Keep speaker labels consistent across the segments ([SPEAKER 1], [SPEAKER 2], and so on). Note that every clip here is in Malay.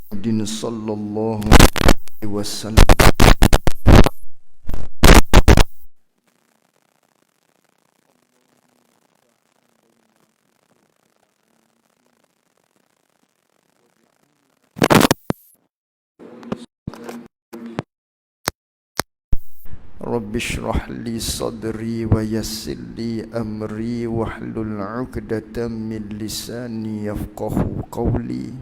[SPEAKER 1] Muhammadin sallallahu alaihi wasallam. Rabbi shrah li sadri wa yassir li amri wahlul 'uqdatam min lisani yafqahu qawli.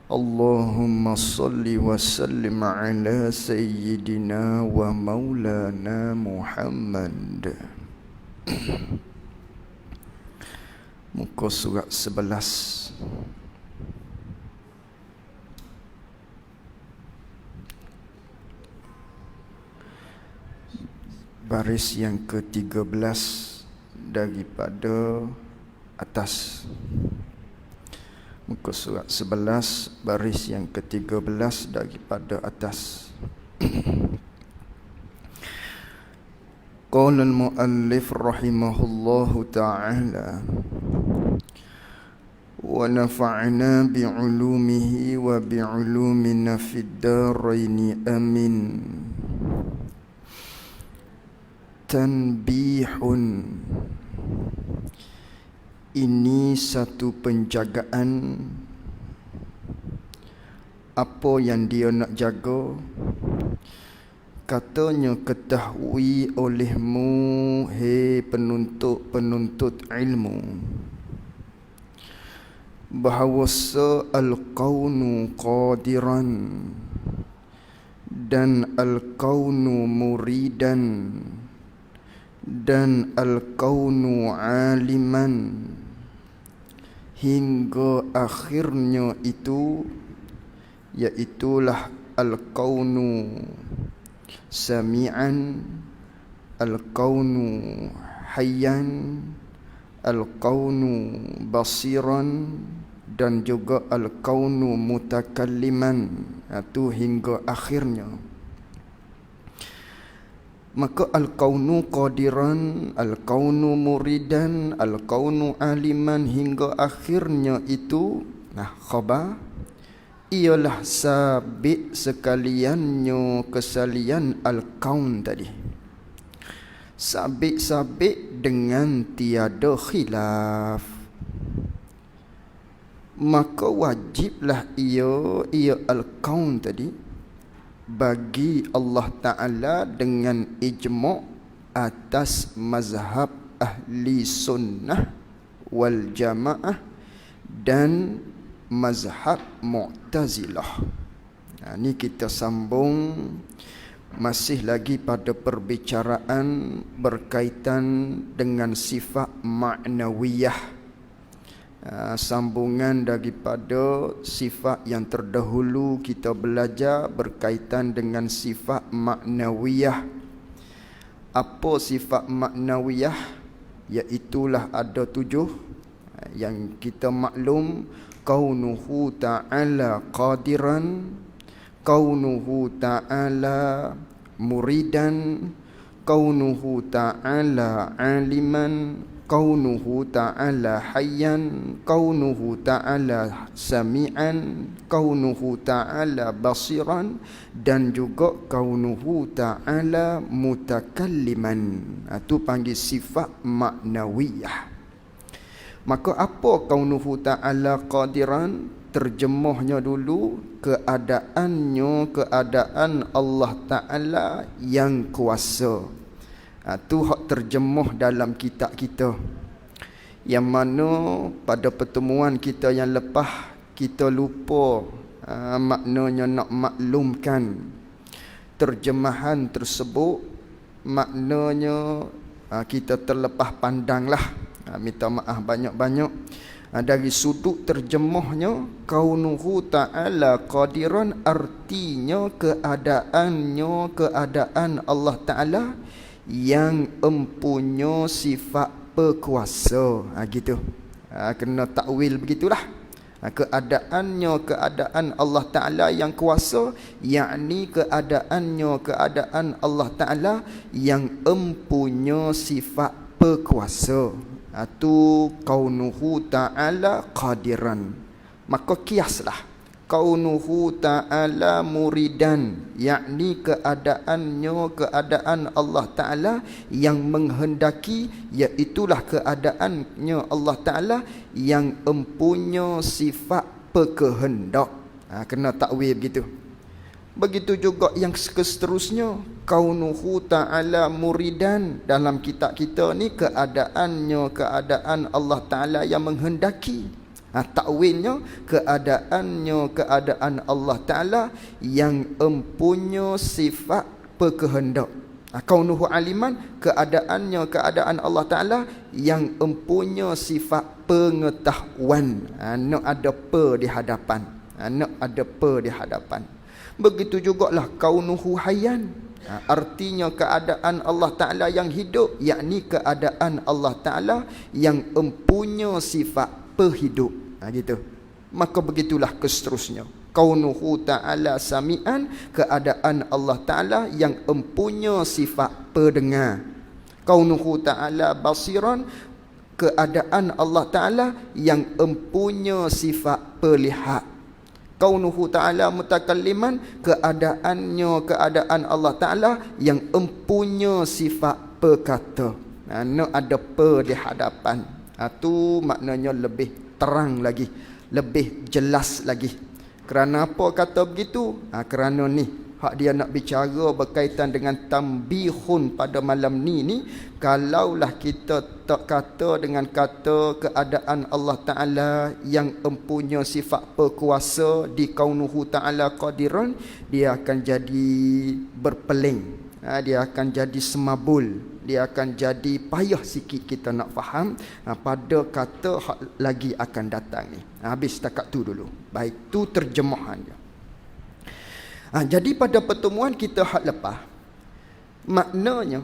[SPEAKER 1] Allahumma salli wa sallim ala sayyidina wa maulana Muhammad. Muka surat 11. Baris yang ke-13 daripada atas. Muka surat 11 baris yang ke-13 daripada atas. Qala al-muallif rahimahullahu ta'ala wa nafa'na bi'ulumihi wa bi'ulumina fid daraini amin. Tanbihun, ini satu penjagaan. Apa yang dia nak jaga? Katanya, ketahui olehmu, hei penuntut ilmu, bahawasa al-kaunu qadiran dan al-kaunu muridan dan al-kaunu aliman, hingga akhirnya itu, iaitulah al-kaunu sami'an, al-kaunu hayyan, al-kaunu basiran, dan juga al-kaunu mutakalliman. Itu hingga akhirnya. Maka al-kaunu qadiran, al-kaunu muridan, al-kaunu aliman, hingga akhirnya itu, khabar, ialah sabit sekaliannya kesalian al-kaun tadi. Sabit dengan tiada khilaf. Maka wajiblah ia al-kaun tadi bagi Allah Ta'ala dengan ijma' atas mazhab ahli sunnah wal jamaah dan mazhab mu'tazilah. Ini kita sambung masih lagi pada perbicaraan berkaitan dengan sifat ma'nawiyah. Sambungan daripada sifat yang terdahulu kita belajar berkaitan dengan sifat maknawiyah. Apa sifat maknawiyah? Iaitulah ada 7 yang kita maklum: kaunuhu ta'ala qadiran, kaunuhu ta'ala muridan, kaunuhu ta'ala aliman, kaunuhu ta'ala hayyan, kaunuhu ta'ala sami'an, kaunuhu ta'ala basiran, dan juga kaunuhu ta'ala mutakalliman. Itu panggil sifat maknawiyah. Maka apa kaunuhu ta'ala qadiran? Terjemahnya dulu, keadaan Allah Ta'ala yang kuasa. Itu hak terjemuh dalam kitab kita, yang mana pada pertemuan kita yang lepas kita lupa maknanya nak maklumkan terjemahan tersebut. Maknanya kita terlepas pandanglah, minta maaf banyak-banyak. Dari sudut terjemahnya, kaunuhu ta'ala qadiran, artinya keadaan Allah Ta'ala yang empunya sifat berkuasa. Gitu. Kena takwil begitulah. Keadaan Allah Ta'ala yang kuasa, yakni keadaan Allah Ta'ala yang empunya sifat berkuasa. Itu kaunuhu ta'ala qadiran. Maka kiaslah kaunuhu ta'ala muridan, yakni keadaan Allah Ta'ala yang menghendaki, iaitulah keadaannya Allah Ta'ala yang empunya sifat berkehendak. Kena takwil begitu. Begitu juga yang seterusnya, kaunuhu ta'ala muridan, dalam kitab kita ni keadaan Allah Ta'ala yang menghendaki. Takwilnya keadaan Allah Ta'ala yang empunya sifat berkehendak. Kaunuhu aliman, keadaan Allah Ta'ala yang empunya sifat pengetahuan. Nak ada di hadapan. Begitu jugalah kaunuhu hayyan, artinya keadaan Allah Ta'ala yang hidup, yakni keadaan Allah Ta'ala yang empunya sifat perhidup. Gitu. Maka begitulah seterusnya. Kaunuhu ta'ala sami'an, keadaan Allah Ta'ala yang empunya sifat pendengar. Kaunuhu ta'ala basiran, keadaan Allah Ta'ala yang empunya sifat pelihat. Kaunuhu ta'ala mutakalliman, keadaan Allah Ta'ala yang empunya sifat berkata. Nak ada di hadapan. Itu maknanya lebih terang lagi, lebih jelas lagi. Kerana apa kata begitu? Kerana ni hak dia nak bicara berkaitan dengan tambihun pada malam ni, kalaulah kita tak kata dengan kata keadaan Allah Ta'ala yang empunya sifat berkuasa di kaunuhu ta'ala qadiran, dia akan jadi berpeling. Dia akan jadi semabul, dia akan jadi payah sikit kita nak faham pada kata hak lagi akan datang ni. Habis setakat tu dulu. Baik, tu terjemahannya. Jadi pada pertemuan kita hak lepas, maknanya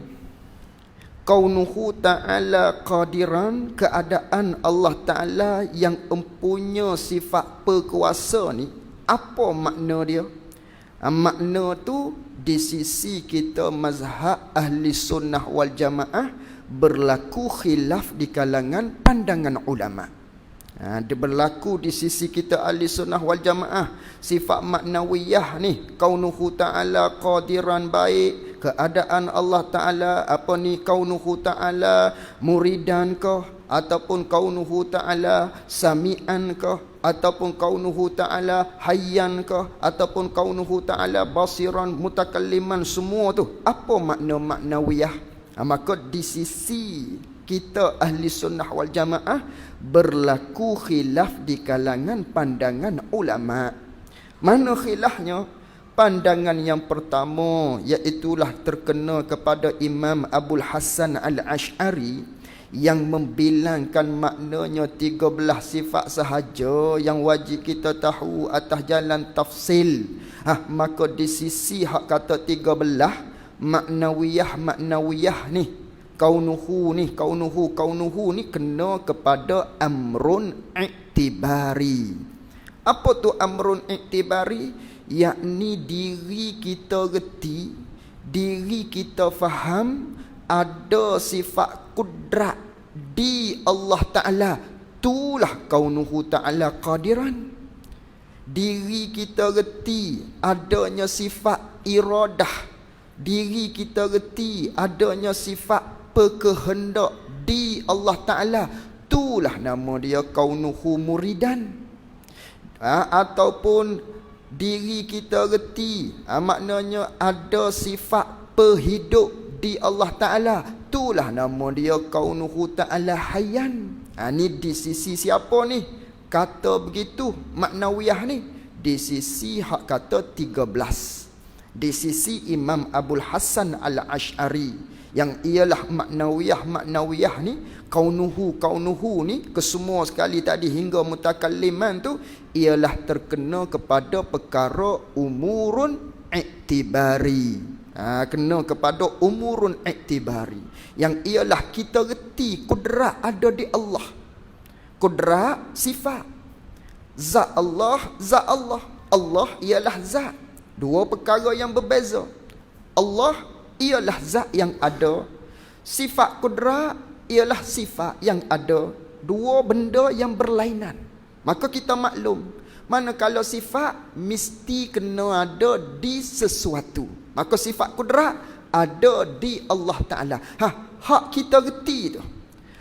[SPEAKER 1] kaunuhu ta'ala qadiran, keadaan Allah Ta'ala yang empunya sifat berkuasa ni, apa makna dia? Makna tu di sisi kita mazhab ahli sunnah wal jamaah berlaku khilaf di kalangan pandangan ulama. Dia berlaku di sisi kita ahli sunnah wal jamaah. Sifat maknawiyah ni, kaunuhu ta'ala qadiran, baik keadaan Allah Ta'ala kaunuhu ta'ala muridan kah, ataupun kaunuhu ta'ala sami'an kah, ataupun kaunuhu ta'ala hayyan kah, ataupun kaunuhu ta'ala basiran mutakalliman, semua tu apa makna maknawiyah. Maka di sisi kita ahli sunnah wal jamaah berlaku khilaf di kalangan pandangan ulama. Mana khilafnya? Pandangan yang pertama, iaitulah terkena kepada Imam Abul Hasan Al-Ash'ari, yang membilangkan maknanya 13 sifat sahaja yang wajib kita tahu atas jalan tafsil. Maka di sisi hak kata 13 maknawiyah ni, kaunuhu ni kena kepada amrun iktibari. Apa tu amrun iktibari? Yakni diri kita reti, diri kita faham ada sifat kudrat di Allah Ta'ala. Itulah kaunuhu ta'ala qadiran. Diri kita reti adanya sifat iradah, diri kita reti adanya sifat berkehendak di Allah Ta'ala. Itulah nama dia kaunuhu muridan. Ataupun diri kita reti maknanya ada sifat perhidup di Allah Ta'ala. Itulah nama dia kaunuhu ta'ala hayyan. Ni di sisi siapa ni? Kata begitu maknawiyah ni. Di sisi hak kata 13. Di sisi Imam Abul Hasan Al-Ash'ari, yang ialah maknawiyah ni, kaunuhu ni, kesemua sekali tadi hingga mutakalliman tu, ialah terkena kepada perkara umurun iktibari. Kena kepada umurun iktibari, yang ialah kita reti kudrat ada di Allah. Kudrat sifat, zat Allah. Allah ialah zat, dua perkara yang berbeza. Allah ialah zat yang ada, sifat kudrat ialah sifat yang ada, dua benda yang berlainan. Maka kita maklum Manakala sifat mesti kena ada di sesuatu. Maka sifat kudrat ada di Allah Ta'ala. Hak kita reti tu,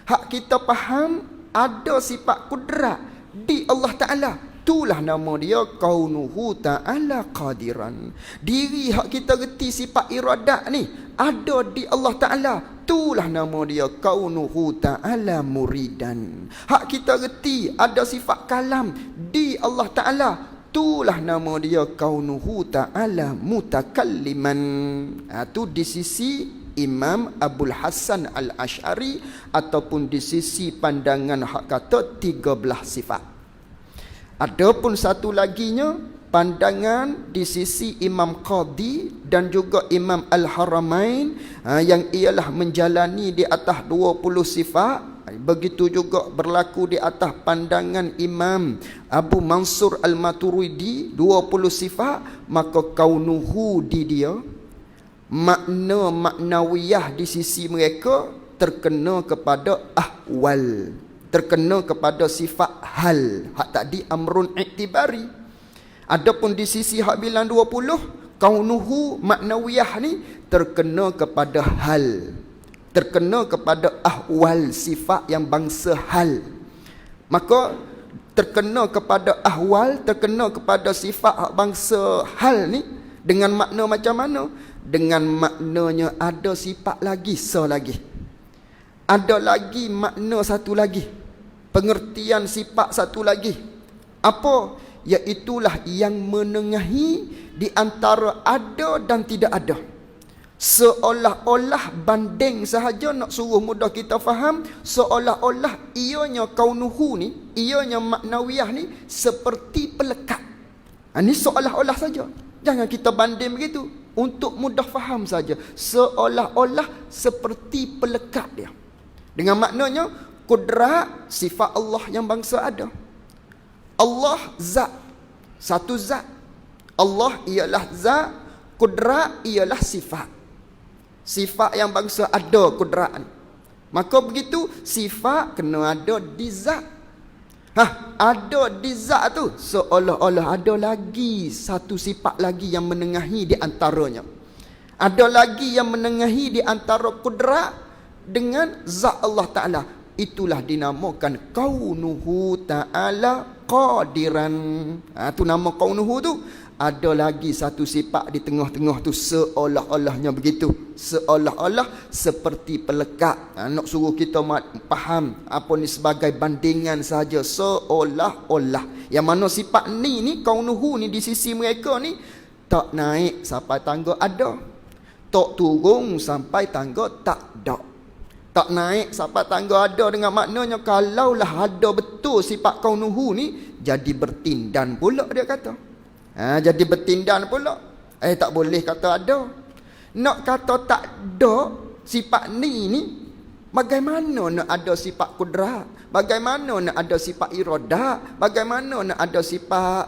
[SPEAKER 1] hak kita faham ada sifat kudrat di Allah Ta'ala. Itulah nama dia kaunuhu ta'ala qadiran. Diri hak kita reti sifat iradat ni ada di Allah Ta'ala. Itulah nama dia kaunuhu ta'ala muridan. Hak kita reti ada sifat kalam di Allah Ta'ala. Itulah nama dia kaunuhu ta'ala mutakalliman. Itu di sisi Imam Abul Hasan Al-Asy'ari ataupun di sisi pandangan hak kata 13 sifat. Adapun satu laginya pandangan di sisi Imam Qadhi dan juga Imam Al-Haramain yang ialah menjalani di atas 20 sifat. Begitu juga berlaku di atas pandangan Imam Abu Mansur Al-Maturidi 20 sifat. Maka kaunuhu di dia, makna maknawiyah di sisi mereka terkena kepada ahwal, terkena kepada sifat hal. Hak tadi amrun iktibari. Adapun di sisi hak bilang 20, kaunuhu maknawiyah ni terkena kepada hal, terkena kepada ahwal, sifat yang bangsa hal. Maka terkena kepada ahwal, terkena kepada sifat hak bangsa hal ni dengan makna macam mana? Dengan maknanya ada sifat lagi, selagi ada lagi makna satu lagi, pengertian sifat satu lagi. Apa? Iaitulah yang menengahi di antara ada dan tidak ada. Seolah-olah banding sahaja nak suruh mudah kita faham, seolah-olah ianya kaunuhu ni, ianya maknawiyah ni seperti pelekat. Ini seolah-olah saja. Jangan kita banding begitu. Untuk mudah faham saja. Seolah-olah seperti pelekat dia. Dengan maknanya kudrat sifat Allah yang bangsa ada. Allah zat, satu zat. Allah ialah zat, kudrat ialah sifat. Sifat yang bangsa ada kudrat. Maka begitu sifat kena ada di zat. Ada di zat tu seolah-olah ada lagi satu sifat lagi yang menengahi di antaranya. Ada lagi yang menengahi di antara kudrat dengan zat Allah Ta'ala. Itulah dinamakan kaunuhu ta'ala qadiran. Tu nama kaunuhu tu. Ada lagi satu sifat di tengah-tengah tu seolah-olahnya begitu. Seolah-olah seperti pelekat. Nak suruh kita faham apa ni sebagai bandingan saja. Seolah-olah. Yang mana sifat ni kaunuhu ni di sisi mereka ni tak naik sampai tangga ada, tak turun sampai tangga tak ada. Tak naik sampai tangga ada dengan maknanya kalaulah ada betul sifat kaunuhu ni jadi bertindan pula dia kata. Jadi bertindan pula. Tak boleh kata ada. Nak kata tak ada sifat ni bagaimana nak ada sifat kudrat? Bagaimana nak ada sifat iradat? Bagaimana nak ada sifat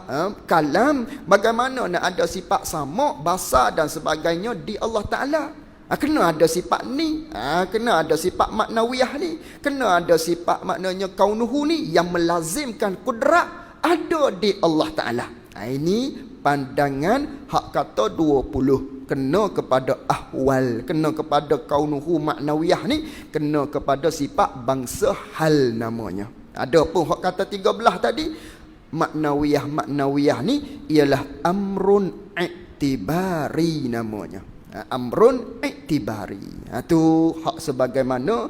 [SPEAKER 1] kalam? Bagaimana nak ada sifat sama, basar dan sebagainya di Allah Ta'ala? Kena ada sifat ni, kena ada sifat maknawiyah ni, kena ada sifat maknanya kaunuhu ni yang melazimkan kudrat ada di Allah Ta'ala. Ini pandangan hak kata 20. Kena kepada ahwal, kena kepada kaunuhu maknawiyah ni, kena kepada sifat bangsa hal namanya. Ada pun hak kata 13 tadi, maknawiyah ni ialah amrun iktibari namanya. Amrun iktibari. Itu hak sebagaimana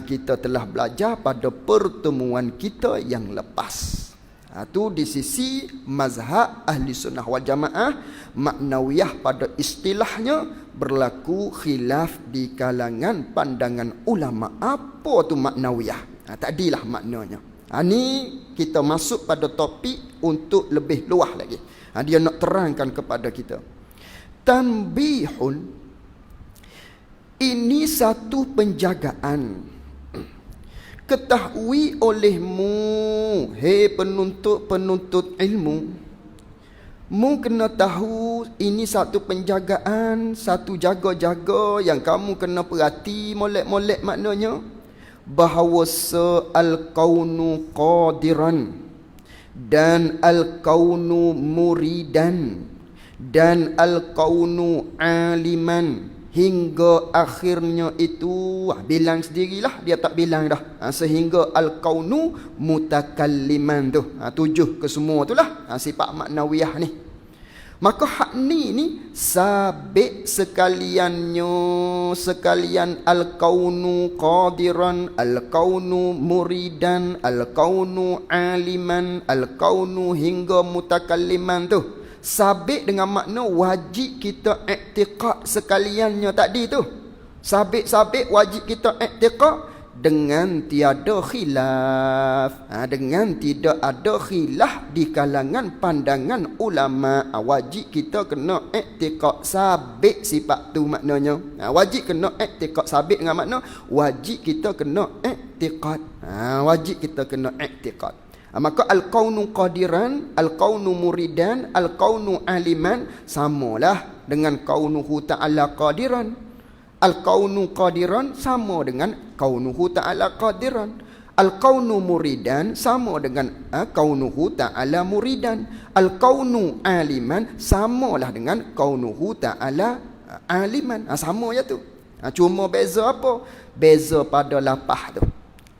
[SPEAKER 1] kita telah belajar pada pertemuan kita yang lepas. Itu di sisi mazhab ahli sunnah wal jamaah. Maknawiyah pada istilahnya berlaku khilaf di kalangan pandangan ulama. Apa tu maknawiyah? Tadilah maknanya. Ini kita masuk pada topik untuk lebih luas lagi. Dia nak terangkan kepada kita. Tanbihun, ini satu penjagaan. Ketahui olehmu, hei penuntut ilmu, mu kena tahu ini satu penjagaan, satu jaga-jaga yang kamu kena perhati molek-molek maknanya. Bahawa al-kaunu qadiran, dan al-kaunu muridan dan al-kaunu aliman hingga akhirnya itu bilang sendirilah, dia tak bilang dah. Sehingga al-kaunu mutakalliman tu. 7 ke semua itulah sifat maknawiyah ni. Maka hak ni sabit sekalian al-kaunu qadiran, al-kaunu muridan, al-kaunu aliman, al-kaunu hingga mutakalliman tu. Sabit dengan makna wajib kita i'tiqad sekaliannya tadi tu. Sabit wajib kita i'tiqad dengan tiada khilaf. Dengan tidak ada khilaf di kalangan pandangan ulama. Wajib kita kena i'tiqad sabit sifat tu maknanya. Wajib kena i'tiqad sabit dengan makna wajib kita kena i'tiqad. Wajib kita kena i'tiqad. Maka al-kaunu qadiran, al-kaunu muridan, al-kaunu aliman samalah dengan kaunuhu ta'ala qadiran. Al-kaunu qadiran sama dengan kaunuhu ta'ala qadiran. Al-kaunu muridan sama dengan kaunuhu ta'ala muridan. Al-kaunu aliman samalah dengan kaunuhu ta'ala aliman. Sama je tu. Cuma beza apa? Beza pada lapah tu.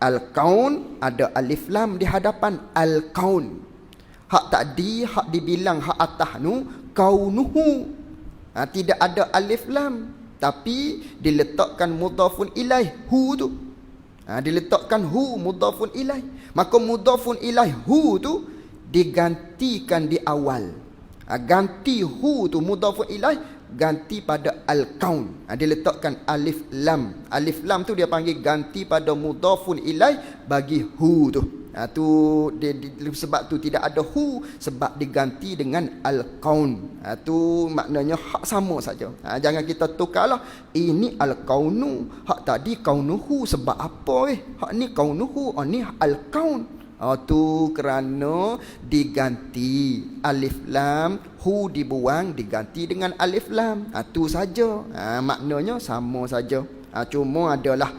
[SPEAKER 1] Al-kaun ada alif lam di hadapan al-kaun. Hak tadi, hak dibilang hak atas nu kaunuhu. Tidak ada alif lam, tapi diletakkan mudhafun ilaih hu tu. Diletakkan hu mudhafun ilaih. Maka mudhafun ilaih hu tu digantikan di awal. Ganti hu tu mudhafun ilaih, ganti pada al-kaun. Dia letakkan alif lam. Alif lam tu dia panggil ganti pada mudhafun ilaih bagi hu tu. Sebab tu tidak ada hu, sebab diganti dengan al-kaun. Tu maknanya hak sama saja. Jangan kita tukarlah. Ini al-kaunu, hak tadi kaunuhu. Sebab apa hak ni kaunuhu, ni al-kaun. Tu kerana diganti alif lam, hu dibuang, diganti dengan alif lam. Tu saja. Maknanya sama saja. Cuma adalah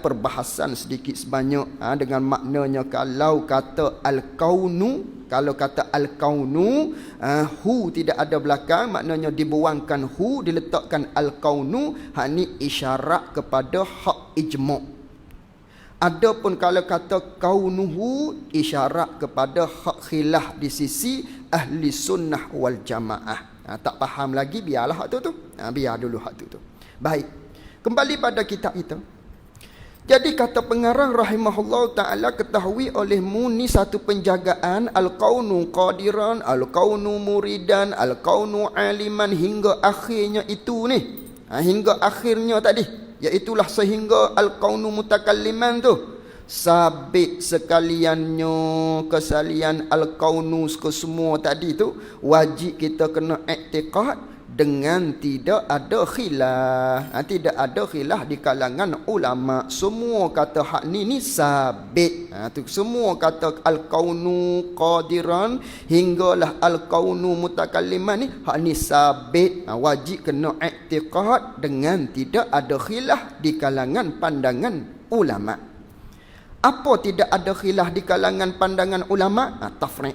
[SPEAKER 1] perbahasan sedikit sebanyak dengan maknanya. Kalau kata al-kaunu, hu tidak ada belakang, maknanya dibuangkan hu, diletakkan al-kaunu. Hak ni isyarat kepada hak ijma'. Adapun kalau kata kaunuhu, isyarat kepada hak khilaf di sisi ahli sunnah wal jamaah. Tak faham lagi, biarlah hak tu. Biar dulu hak tu. Baik, kembali pada kitab kita. Jadi kata pengarang rahimahullah ta'ala, ketahui olehmu ni satu penjagaan al-kaunu qadiran, al-kaunu muridan, al-kaunu aliman hingga akhirnya itu ni. Hingga akhirnya tadi, iaitulah sehingga al-kaunu mutakalliman tu. Sabit sekaliannya kesalian al-kaunu ke semua tadi tu, wajib kita kena i'tiqad dengan tidak ada khilaf. Tidak ada khilaf di kalangan ulama. Semua kata hak ni sabit. Tu semua kata al-kaunu qadiran hinggalah al-kaunu mutakalliman ni, hak ni sabit. Wajib kena i'tiqad dengan tidak ada khilaf di kalangan pandangan ulama. Apa tidak ada khilaf di kalangan pandangan ulama? Tafriq.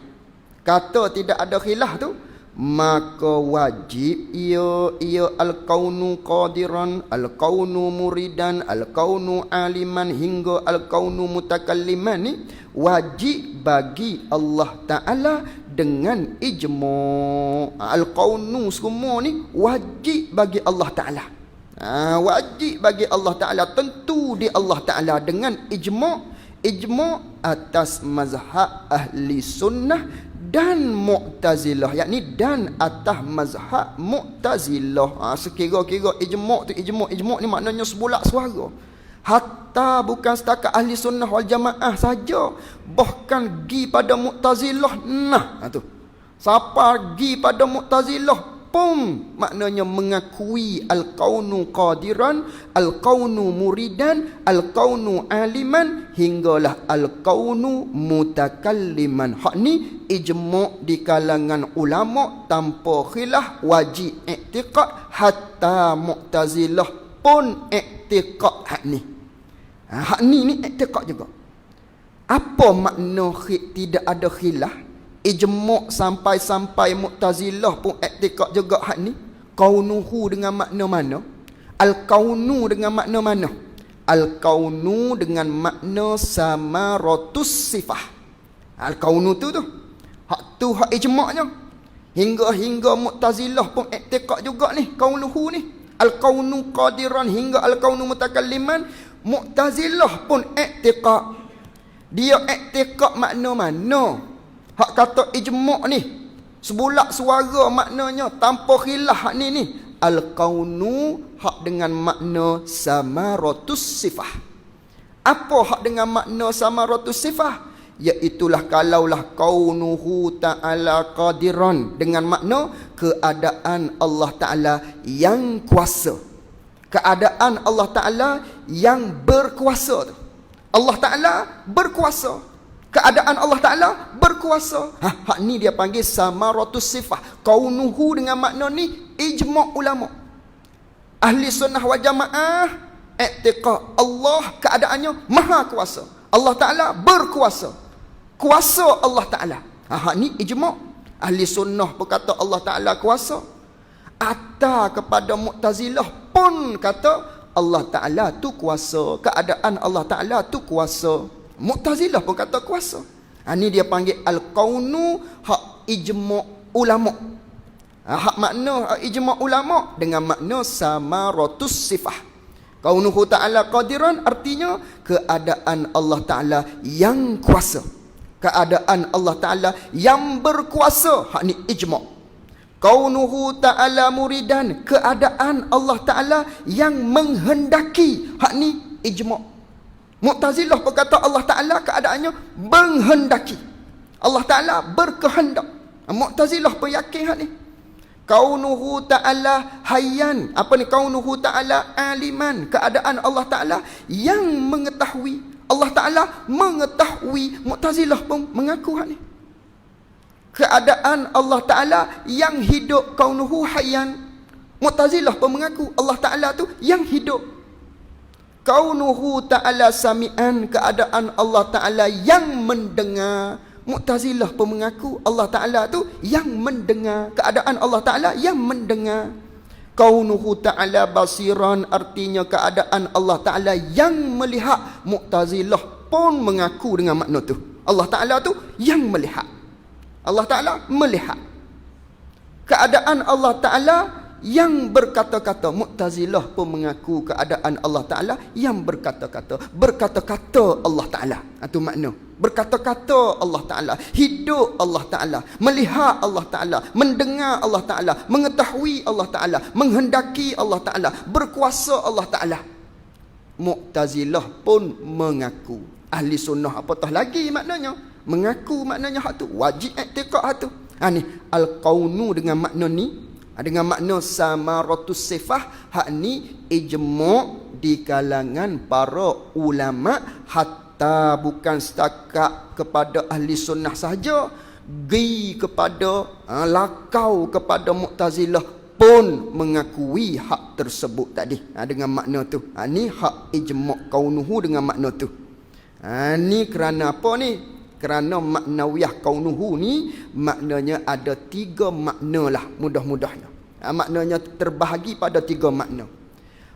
[SPEAKER 1] Kata tidak ada khilaf tu, maka wajib ia al-kaunu qadiran, al-kaunu muridan, al-kaunu aliman hingga al-kaunu mutakalliman ni wajib bagi Allah Ta'ala dengan ijma'. Al-kaunu semua ni wajib bagi Allah Ta'ala. Wajib bagi Allah Ta'ala, tentu di Allah Ta'ala dengan ijma' atas mazhab ahli sunnah dan Mu'tazilah, yakni dan atas mazhab Mu'tazilah. Sekira-kira ijma' tu, ijma' ni maknanya sebulak suara. Hatta bukan setakat ahli sunnah wal jamaah saja, bahkan gi pada Mu'tazilah. Tu siapa gi pada Mu'tazilah pun maknanya mengakui al-kaunu qadiran, al-kaunu muridan, al-kaunu aliman hinggalah al-kaunu mutakalliman. Hak ni ijma' di kalangan ulama tanpa khilaf, wajib i'tiqad. Hatta Mu'tazilah pun i'tiqad hak ni. Hak ni i'tiqad juga. Apa makna tidak ada khilaf? ijma' sampai-sampai Mu'tazilah pun i'tikad juga hak ni. Kaunuhu dengan makna mana? Al-kaunu dengan makna mana? Al-kaunu dengan makna samaratus sifah. Al-kaunu tu hak ijma'nya. Hingga Mu'tazilah pun i'tikad juga ni kaunuhu ni. Al-kaunu qadiran hingga al-kaunu mutakalliman. Mu'tazilah pun i'tikad. Dia i'tikad makna mana? Hak kata ijma' ni sebulak suara maknanya tanpa khilaf hak ni. Al-kaunu hak dengan makna samaratus sifah. Apa hak dengan makna samaratus sifah? Iaitulah kalaulah kaunuhu ta'ala qadiran dengan makna keadaan Allah Ta'ala yang kuasa. Keadaan Allah Ta'ala yang berkuasa. Allah Ta'ala berkuasa. Keadaan Allah Ta'ala berkuasa. Hak ni dia panggil samaratus sifah. Kaunuhu dengan makna ni ijma' ulama. Ahli sunnah wal jamaah i'tiqad Allah keadaannya maha kuasa. Allah Ta'ala berkuasa. Kuasa Allah Ta'ala. Hak ni ijma'. Ahli sunnah pun kata Allah Ta'ala kuasa. Atta kepada Mu'tazilah pun kata Allah Ta'ala tu kuasa. Keadaan Allah Ta'ala tu kuasa. Mu'tazilah pun kata kuasa. Ni dia panggil al-kaunu hak ijma' ulama'. Hak makna ijma' ulama' dengan makna samaratus sifah. Kaunuhu ta'ala qadiran artinya keadaan Allah Ta'ala yang kuasa. Keadaan Allah Ta'ala yang berkuasa. Hak ni ijma'. Kaunuhu ta'ala muridan, keadaan Allah Ta'ala yang menghendaki. Hak ni ijma'. Mu'tazilah berkata Allah Ta'ala keadaannya menghendaki. Allah Ta'ala berkehendak. Mu'tazilah pun yakin hak ni. Kaunuhu ta'ala hayyan. Apa ni kaunuhu ta'ala aliman? Keadaan Allah Ta'ala yang mengetahui. Allah Ta'ala mengetahui. Mu'tazilah pun mengaku hak ni. Keadaan Allah Ta'ala yang hidup. Kaunuhu hayyan. Mu'tazilah pun mengaku Allah Ta'ala tu yang hidup. Kaunuhu ta'ala sami'an, keadaan Allah Ta'ala yang mendengar. Mu'tazilah pun mengaku Allah Ta'ala tu yang mendengar. Keadaan Allah Ta'ala yang mendengar. Kaunuhu ta'ala basiran, artinya keadaan Allah Ta'ala yang melihat. Mu'tazilah pun mengaku dengan makna tu. Allah Ta'ala tu yang melihat. Allah Ta'ala melihat. Keadaan Allah Ta'ala yang berkata-kata. Mu'tazilah pun mengaku keadaan Allah Ta'ala yang berkata-kata. Berkata-kata Allah Ta'ala. Itu makna. Berkata-kata Allah Ta'ala. Hidup Allah Ta'ala. Melihat Allah Ta'ala. Mendengar Allah Ta'ala. Mengetahui Allah Ta'ala. Menghendaki Allah Ta'ala. Berkuasa Allah Ta'ala. Mu'tazilah pun mengaku. Ahli sunnah apatah lagi maknanya. Mengaku maknanya hak tu. Wajib i'tikad hak tu. Ni al-kaunu dengan makna ni. Dengan makna samaratus sifah. Hak ni ijma' di kalangan para ulama'. Hatta bukan setakat kepada ahli sunnah sahaja. Kepada lakau kepada Mu'tazilah pun mengakui hak tersebut tadi. Dengan makna tu. Ni hak ijma' kaunuhu dengan makna tu. Ni kerana apa ni? Kerana maknawiyah kaunuhu ni maknanya ada 3 makna lah mudah-mudahnya. Maknanya terbahagi pada 3 makna.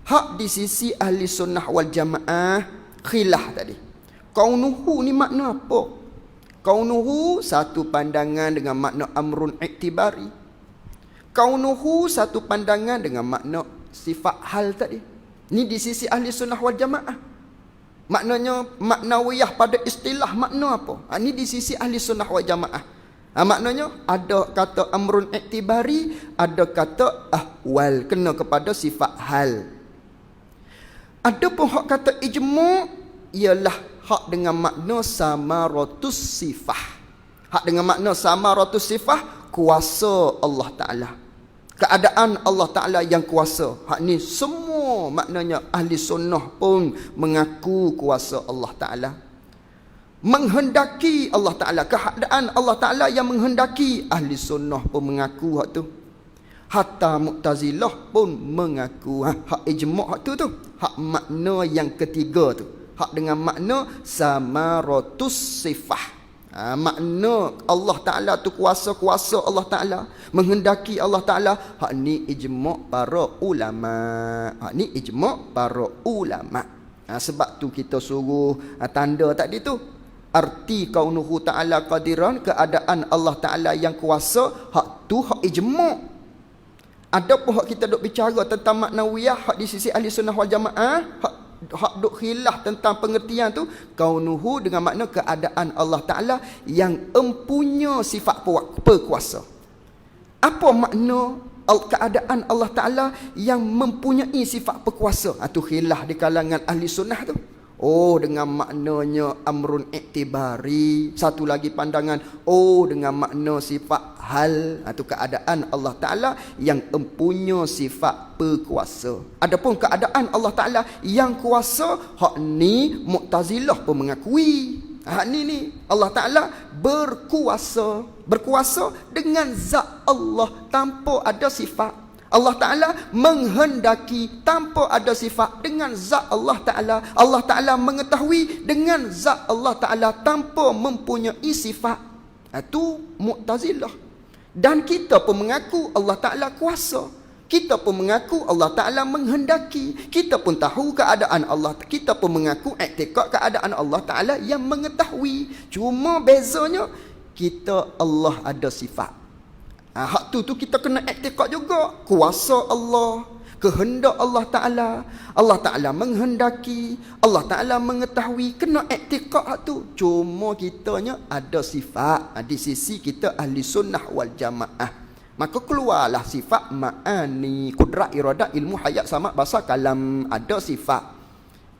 [SPEAKER 1] Hak di sisi ahli sunnah wal jamaah khilaf tadi. Kaunuhu ni makna apa? Kaunuhu satu pandangan dengan makna amrun iktibari. Kaunuhu satu pandangan dengan makna sifat hal tadi. Ni di sisi ahli sunnah wal jamaah. Maknanya maknawiyah pada istilah makna apa? Ini di sisi ahli sunnah wal jamaah. Maknanya ada kata amrun iktibari, ada kata ahwal, kena kepada sifat hal. Ada pun hak kata ijma' ialah hak dengan makna samaratus sifah. Hak dengan makna samaratus sifah, kuasa Allah Ta'ala. Keadaan Allah Ta'ala yang kuasa. Hak ni semua maknanya ahli sunnah pun mengaku kuasa Allah Ta'ala. Menghendaki Allah Ta'ala. Keadaan Allah Ta'ala yang menghendaki. Ahli sunnah pun mengaku hak tu. Hatta Mu'tazilah pun mengaku. Hak ijma' hak tu. Hak makna yang ketiga tu. Hak dengan makna samaratus sifah. Makna Allah Ta'ala tu kuasa-kuasa Allah Ta'ala, menghendaki Allah Ta'ala. Hak ni ijma' para ulama. Hak ni ijma' para ulama. Sebab tu kita suruh tanda tadi tu. Arti kaunuhu Ta'ala qadiran, keadaan Allah Ta'ala yang kuasa. Hak tu hak ijma'. Adapun hak kita duk bicara tentang maknawiyah, hak di sisi ahli sunnah wal jamaah, hak duk khilaf tentang pengertian tu, kaunuhu dengan makna keadaan Allah Ta'ala yang empunya sifat perkuasa. Apa makna keadaan Allah Ta'ala yang mempunyai sifat perkuasa? Itu khilaf di kalangan ahli sunnah tu. Oh, dengan maknanya amrun iktibari. Satu lagi pandangan, oh dengan makna sifat hal. Itu keadaan Allah Ta'ala yang empunya sifat perkuasa. Adapun keadaan Allah Ta'ala yang kuasa, hak ni Mu'tazilah pun mengakui. Hak ni Allah Ta'ala berkuasa. Berkuasa dengan zat Allah tanpa ada sifat. Allah Ta'ala menghendaki tanpa ada sifat dengan zat Allah Ta'ala. Allah Ta'ala mengetahui dengan zat Allah Ta'ala tanpa mempunyai sifat. Itu Mu'tazilah. Dan kita pun mengaku Allah Ta'ala kuasa. Kita pun mengaku Allah Ta'ala menghendaki. Kita pun tahu keadaan Allah. Kita pun mengaku iktikad keadaan Allah Ta'ala yang mengetahui. Cuma bezanya, kita Allah ada sifat. Hak tu kita kena iktikad juga. Kuasa Allah, kehendak Allah Ta'ala, Allah Ta'ala menghendaki, Allah Ta'ala mengetahui, kena iktikad hak tu. Cuma kitanya ada sifat. Di sisi kita ahli sunnah wal jamaah, maka keluarlah sifat ma'ani, kudrat, iradat, ilmu, hayat, sama, bahasa, kalam. Ada sifat.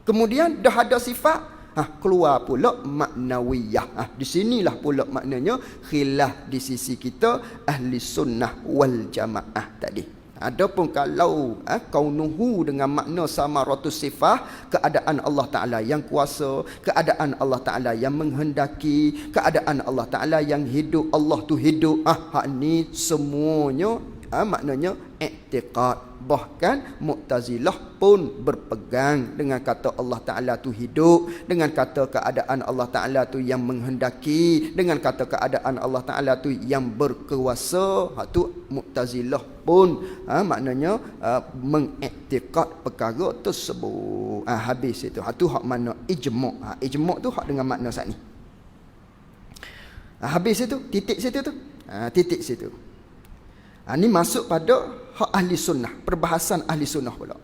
[SPEAKER 1] Kemudian dah ada sifat, keluar pula maknawiyah. Di sinilah pula maknanya khilaf di sisi kita ahli sunnah wal jamaah tadi. Adapun kalau kaunuhu dengan makna samaratus sifah, keadaan Allah Ta'ala yang kuasa, keadaan Allah Ta'ala yang menghendaki, keadaan Allah Ta'ala yang hidup, Allah tu hidup. Hak ni semuanya maknanya i'tiqad. Bahkan Mu'tazilah pun berpegang dengan kata Allah Ta'ala tu hidup, dengan kata keadaan Allah Ta'ala tu yang menghendaki, dengan kata keadaan Allah Ta'ala tu yang berkuasa. Hak tu Mu'tazilah pun maknanya mengiktikad perkara tersebut. Habis itu. Hak tu hak makna ijma'. Ijma' tu hak dengan makna saat ni. Habis itu, titik situ tu. Titik situ. Ini masuk pada hak ahli sunnah, perbahasan ahli sunnah pula.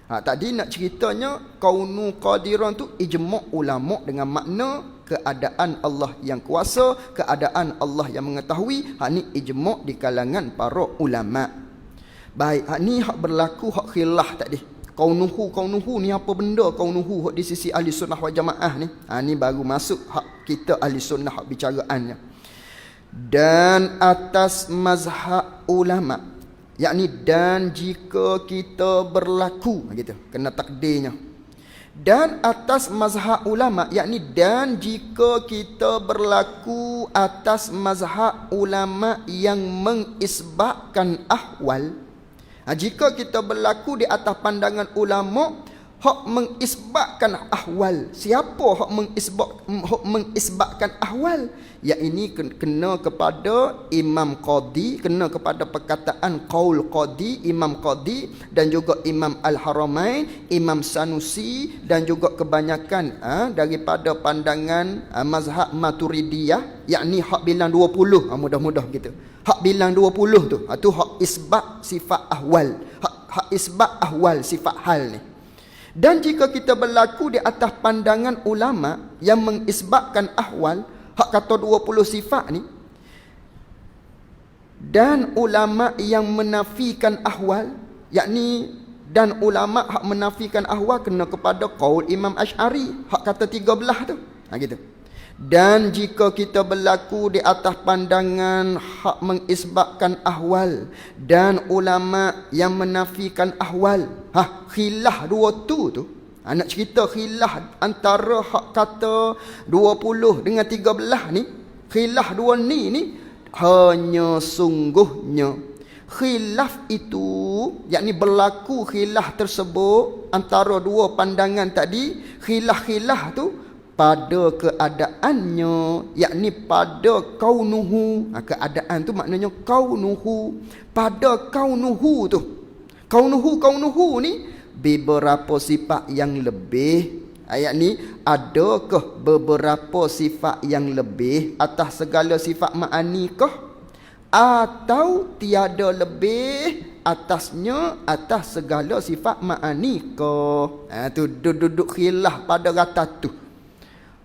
[SPEAKER 1] Tadi nak ceritanya kaunu qadiran tu ijma' ulama dengan makna keadaan Allah yang kuasa, keadaan Allah yang mengetahui. Ni ijma' di kalangan para ulama. Baik, ni hak berlaku hak khilaf tadi. Kaunuhu ni apa benda kaunuhu hak di sisi ahli sunnah wal jamaah ni? Ni baru masuk hak kita ahli sunnah hak bicaraannya. Dan atas mazhab ulama, yakni dan jika kita berlaku, gitu kena takdirnya. Dan atas mazhab ulama, yakni dan jika kita berlaku atas mazhab ulama yang mengisbatkan ahwal. Jika kita berlaku di atas pandangan ulama hak mengisbatkan ahwal. Siapa hak mengisbatkan ahwal? Ya, ini kena kepada Imam Qadi, kena kepada perkataan qaul Qadi, Imam Qadi, dan juga Imam Al-Haramain, Imam Sanusi, dan juga kebanyakan daripada pandangan mazhab Maturidiyah, yakni hak bilang 20. Mudah-mudah gitu. Hak bilang 20 tu, tu hak isbat sifat ahwal, hak isbat ahwal sifat hal ni. Dan jika kita berlaku di atas pandangan ulama yang mengisbatkan ahwal, hak kata 20 sifat ni, dan ulama yang menafikan ahwal, yakni dan ulama hak menafikan ahwal kena kepada qaul Imam Asy'ari, hak kata 13 tu. Gitu. Dan jika kita berlaku di atas pandangan hak mengisbatkan ahwal dan ulama yang menafikan ahwal, khilaf dua tu. Nak cerita khilaf antara hak kata 20 dengan 13 ni, khilaf dua ni hanya sungguhnya khilaf itu, yakni berlaku khilaf tersebut antara dua pandangan tadi, khilaf tu pada keadaannya, yakni pada kaunuhu. Keadaan tu maknanya kaunuhu, pada kaunuhu tu. Kaunuhu ni beberapa sifat yang lebih. Ayat ni, adakah beberapa sifat yang lebih atas segala sifat ma'ani kah? Atau tiada lebih atasnya atas segala sifat ma'ani kah? Tu duduk khilaf pada kata tu.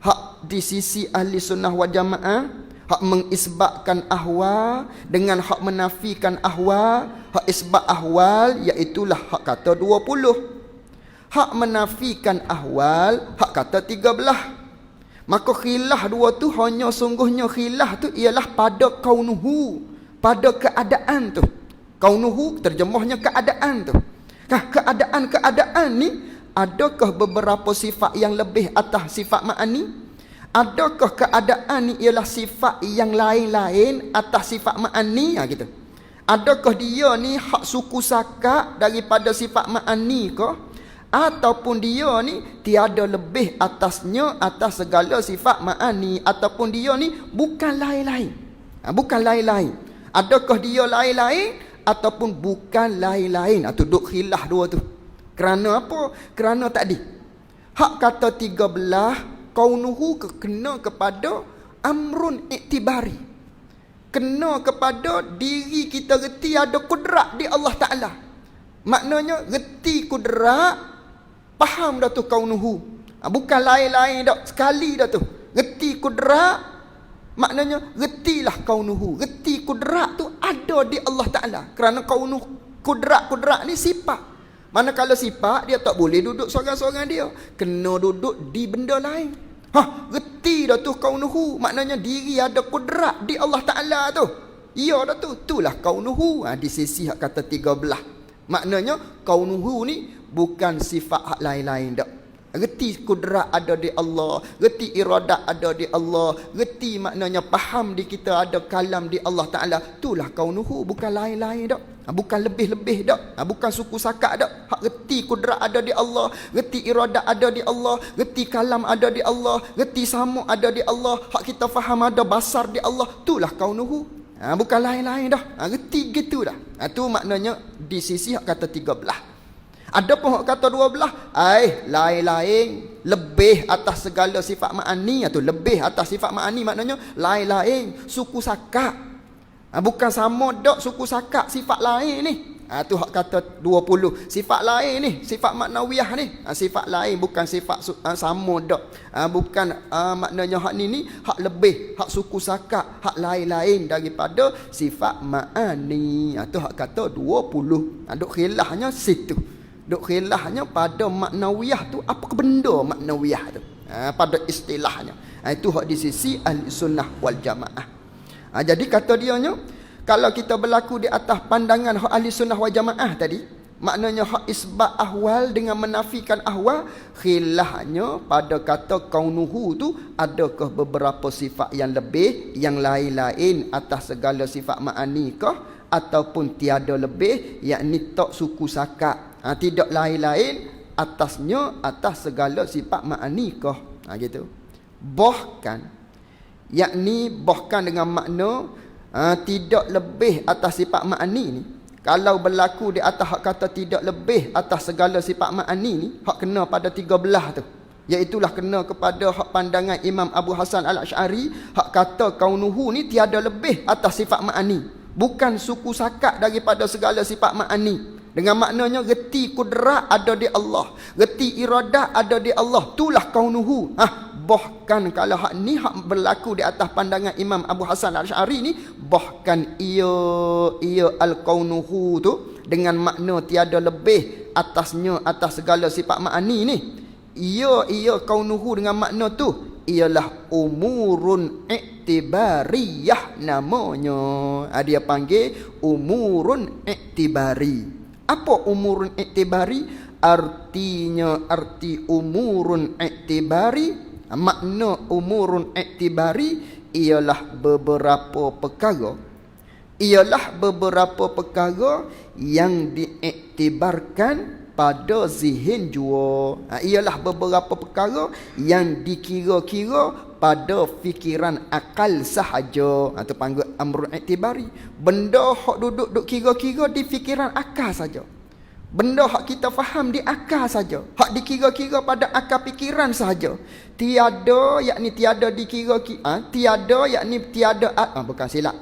[SPEAKER 1] Hak di sisi ahli sunnah wal jamaah, hak mengisbatkan ahwal dengan hak menafikan ahwal. Hak isbat ahwal iaitulah hak kata 20. Hak menafikan ahwal hak kata 13. Maka khilaf dua tu hanya sungguhnya khilaf tu ialah pada kaunuhu, pada keadaan tu. Kaunuhu terjemahnya keadaan tu. Keadaan-keadaan ni, adakah beberapa sifat yang lebih atas sifat ma'ani? Adakah keadaan ni ialah sifat yang lain-lain atas sifat ma'ani? Gitu. Adakah dia ni hak suku sakak daripada sifat ma'ani kah? Ataupun dia ni tiada lebih atasnya atas segala sifat ma'ani, ataupun dia ni bukan lain-lain. Bukan lain-lain. Adakah dia lain-lain ataupun bukan lain-lain? Tu duk khilaf dua tu. Kerana apa? Kerana tadi hak kata 13 kaunuhu kena kepada amrun iktibari. Kena kepada diri kita reti ada kudrat di Allah Ta'ala. Maknanya reti kudrat, faham dah tu kaunuhu. Bukan lain-lain dah, sekali dah tu. Reti kudrat, maknanya retilah kaunuhu. Reti kudrat tu ada di Allah Ta'ala. Kerana kaunuh, kudrat ni sifat. Manakala sifat, dia tak boleh duduk seorang-seorang dia. Kena duduk di benda lain. Reti dah tu kaunuhu. Maknanya diri ada kudrat di Allah Ta'ala tu. Ya dah tu. Itulah kaunuhu. Di sisi hak kata 13. Maknanya kaunuhu ni bukan sifat hak lain-lain dak. Reti kudrat ada di Allah, reti iradat ada di Allah, reti maknanya faham di kita ada kalam di Allah Ta'ala. Itulah kaunuhu, bukan lain-lain dak. Bukan lebih-lebih dak. Bukan suku sakak dak. Hak reti kudrat ada di Allah, reti iradat ada di Allah, reti kalam ada di Allah, reti samuk ada di Allah, hak kita faham ada basar di Allah. Itulah kaunuhu. Bukan lain-lain dah. Reti gitu dah. Tu maknanya di sisi hak kata 13. Ada pun kata 12, lain-lain, lebih atas segala sifat ma'ani. Itu lebih atas sifat ma'ani maknanya lain-lain, suku sakak. Bukan sama dak suku sakak sifat lain ni. Tu hak kata 20. Sifat lain ni, sifat maknawiyah ni. Sifat lain bukan sifat sama dak. Bukan maknanya hak ni hak lebih, hak suku sakak, hak lain-lain daripada sifat ma'ani. Tu hak kata 20. Duk khilafnya situ. Duk khilafnya pada maknawiyah tu, apa ke benda maknawiyah tu, pada istilahnya. Itu hak di sisi ahli sunnah wal jamaah. Jadi kata dianya, kalau kita berlaku di atas pandangan hak ahli sunnah wal jamaah tadi, maknanya hak isbat ahwal dengan menafikan ahwal, khilafnya pada kata kaunuhu tu, adakah beberapa sifat yang lebih, yang lain-lain atas segala sifat ma'ani kah, ataupun tiada lebih, yakni tak suku sakak, tidak lain-lain atasnya atas segala sifat ma'ani kah. Gitu. Bahkan, yakni bahkan dengan makna tidak lebih atas sifat ma'ani ni. Kalau berlaku di atas hak kata tidak lebih atas segala sifat ma'ani ni, hak kena pada 13 tu. Iaitulah kena kepada hak pandangan Imam Abu Hasan Al-Asy'ari, hak kata kaunuhu ni tiada lebih atas sifat ma'ani. Bukan suku sakak daripada segala sifat ma'ani. Dengan maknanya reti kudrat ada di Allah, reti iradat ada di Allah. Itulah kaunuhu. Bahkan kalau hak ni hak berlaku di atas pandangan Imam Abu Hasan Al-Asy'ari ni, bahkan ia al-kaunuhu tu dengan makna tiada lebih atasnya atas segala sifat ma'ani ni. Ia kaunuhu dengan makna tu ialah umurun iktibariyah namanya. Dia panggil umurun iktibari. Apa umurun iktibari? Arti umurun iktibari, makna umurun iktibari ialah beberapa perkara. Ialah beberapa perkara yang diiktibarkan pada zihin jua. Ialah beberapa perkara yang dikira-kira pada fikiran akal sahaja. Itu panggil amrun iktibari. Benda hak duduk kira-kira di fikiran akal saja. Benda hak kita faham di akal saja. Hak dikira-kira pada akal fikiran saja. Tiada yakni tiada dikira-kira, tiada yakni tiada bukan silap.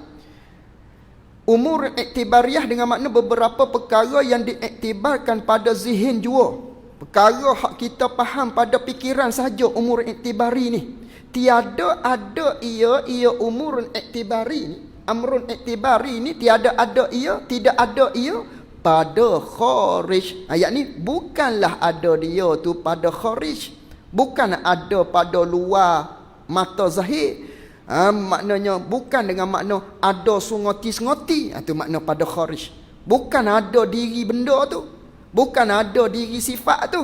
[SPEAKER 1] Umur iktibariyah dengan makna beberapa perkara yang diiktibarkan pada zihin jua. Perkara hak kita faham pada fikiran saja umur iktibari ni. Tiada ada ia umur iktibari ni. Amrun iktibari ni tiada ada ia, tidak ada ia pada kharij. Yakni bukanlah ada dia tu pada kharij. Bukan ada pada luar mata zahir. Maknanya bukan dengan makna ada sungoti-sungoti. Itu makna pada kharij. Bukan ada diri benda tu. Bukan ada diri sifat tu.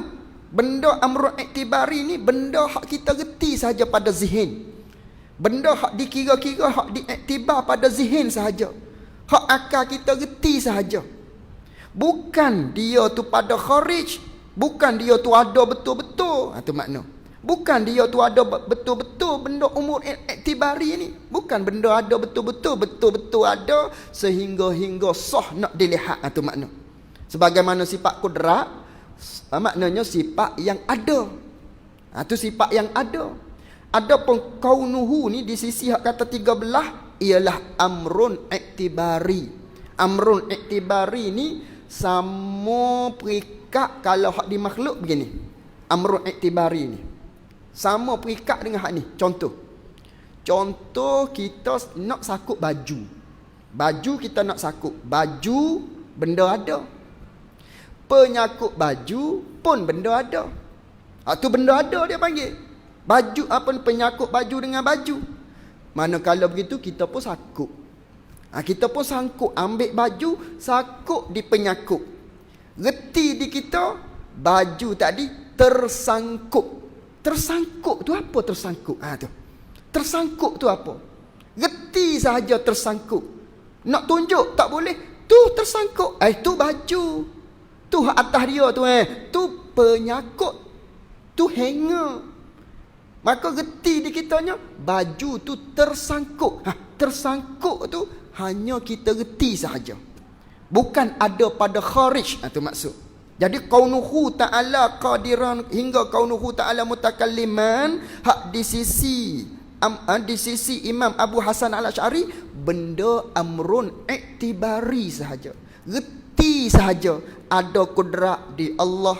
[SPEAKER 1] Benda amrun iktibari ni benda hak kita reti saja pada zihin. Benda hak dikira-kira, hak diiktibar pada zihin sahaja. Hak akal kita reti sahaja. Bukan dia tu pada kharij. Bukan dia tu ada betul-betul. Itu makna. Bukan dia tu ada betul-betul benda umur iktibari ni. Bukan benda ada betul-betul ada sehingga sah nak dilihat. Itu makna. Sebagaimana sifat kudrat, maknanya sifat yang ada. Itu sifat yang ada. Adapun kaunuhu ni di sisi hak kata 13 ialah amrun iktibari. Amrun iktibari ni sama perikat kalau hak di makhluk begini. Amrun iktibari ni sama perikat dengan hak ni. Contoh kita nak sakut baju. Baju kita nak sakut. Baju benda ada. Penyakut baju pun benda ada. Tu benda ada dia panggil. Baju apa penyakut baju dengan baju. Manakala begitu kita pun sakut. Kita pun sangkut ambil baju, sakut di penyakut. Reti di kita baju tadi tersangkut. Tersangkut tu apa tersangkut? Tu. Tersangkut tu apa? Reti sahaja tersangkut. Nak tunjuk tak boleh. Tu tersangkut. Tu baju. Tu atas dia tu tu penyakut. Tu hanger. Maka reti di kitanya baju tu tersangkut. Tersangkut tu hanya kita reti sahaja. Bukan ada pada kharij. Itu maksud. Jadi kaunuhu ta'ala qadiran hingga kaunuhu ta'ala mutakalliman hak di sisi Imam Abu Hasan Al-Asy'ari benda amrun iktibari sahaja. Reti sahaja ada kudrat di Allah.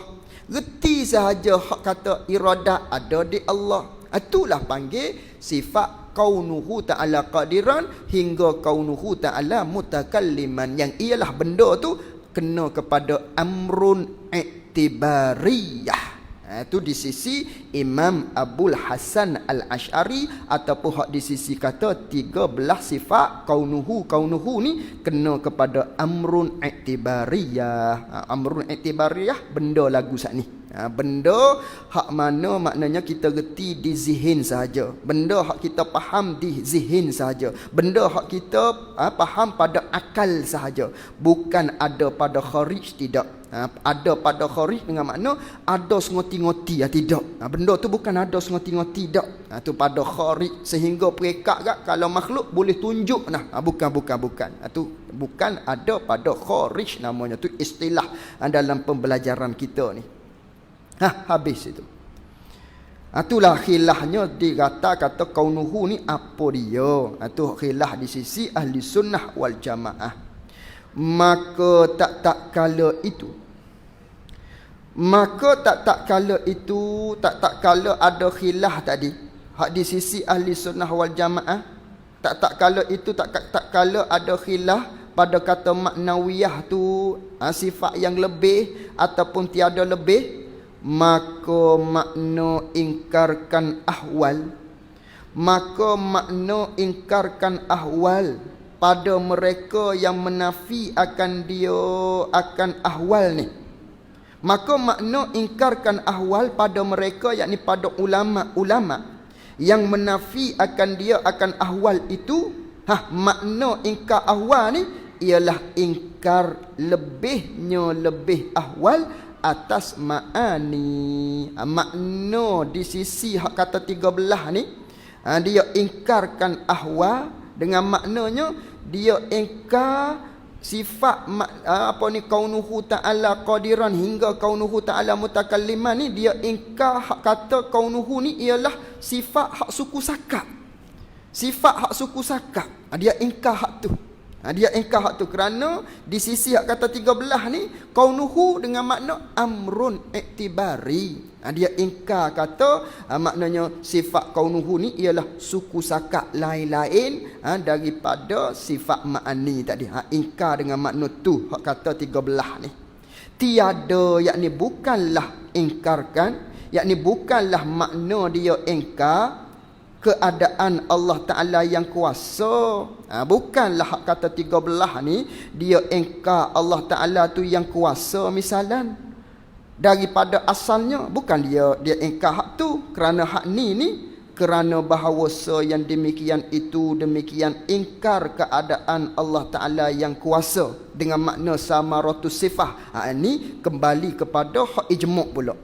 [SPEAKER 1] Reti sahaja hak kata iradat ada di Allah. Itulah panggil sifat kaunuhu ta'ala qadiran hingga kaunuhu ta'ala mutakalliman, yang ialah benda tu kena kepada amrun iktibariyah. Itu di sisi Imam Abul Hasan Al-Asy'ari ataupun hak di sisi kata 13 sifat kaunuhu ni kena kepada amrun iktibariyah. Amrun iktibariyah benda lagu saat ni. Benda hak mana maknanya kita reti di zihin sahaja. Benda hak kita faham di zihin sahaja. Benda hak kita faham pada akal sahaja. Bukan ada pada kharij, tidak. Ada pada kharij dengan makna ada sengoti-ngoti, tidak. Benda tu bukan ada sengoti-ngoti, tak. Tu pada kharij sehingga perekat gak kalau makhluk boleh tunjuk bukan. Tu bukan ada pada kharij, namanya tu istilah dalam pembelajaran kita ni. Habis itu. Itulah khilafnya kata kaunuhu ni apa dia. Itu khilaf di sisi ahli sunnah wal jamaah. Maka tak kala itu ada khilaf tadi hak di sisi ahli sunnah wal jamaah. Tak kala itu tak kala ada khilaf pada kata maknawiyah tu sifat yang lebih ataupun tiada lebih, maka makna ingkarkan ahwal pada mereka yang menafi akan ahwal ni. Maka makna ingkarkan ahwal pada mereka, yakni pada ulama-ulama yang menafi akan ahwal itu. Makna ingkar ahwal ni ialah ingkar lebih ahwal atas ma'ani. Makna di sisi hak kata 13 ni, dia ingkarkan ahwal dengan maknanya dia ingkar sifat kaunuhu ta'ala qadiran hingga kaunuhu ta'ala mutakalliman ni. Dia ingkar hak kata kaunuhu ni ialah sifat hak suku sakak. Sifat hak suku sakak, dia ingkar hak tu. Dia ingkar hak tu kerana di sisi hak kata 13 ni kaunuhu dengan makna amrun iktibari. Dia ingkar kata maknanya sifat kaunuhu ni ialah suku sakak lain-lain daripada sifat ma'ani tadi. Ingkar dengan makna tu hak kata 13 ni. Tiada, yakni bukanlah ingkarkan, yakni bukanlah makna dia ingkar keadaan Allah Ta'ala yang kuasa. Bukanlah hak kata 13 ni dia ingkar Allah Ta'ala tu yang kuasa misalan daripada asalnya. Bukan dia ingkar hak tu kerana hak ni kerana bahawasa yang demikian itu demikian ingkar keadaan Allah Ta'ala yang kuasa dengan makna samaratus sifah. Ni kembali kepada hak ijma' pula.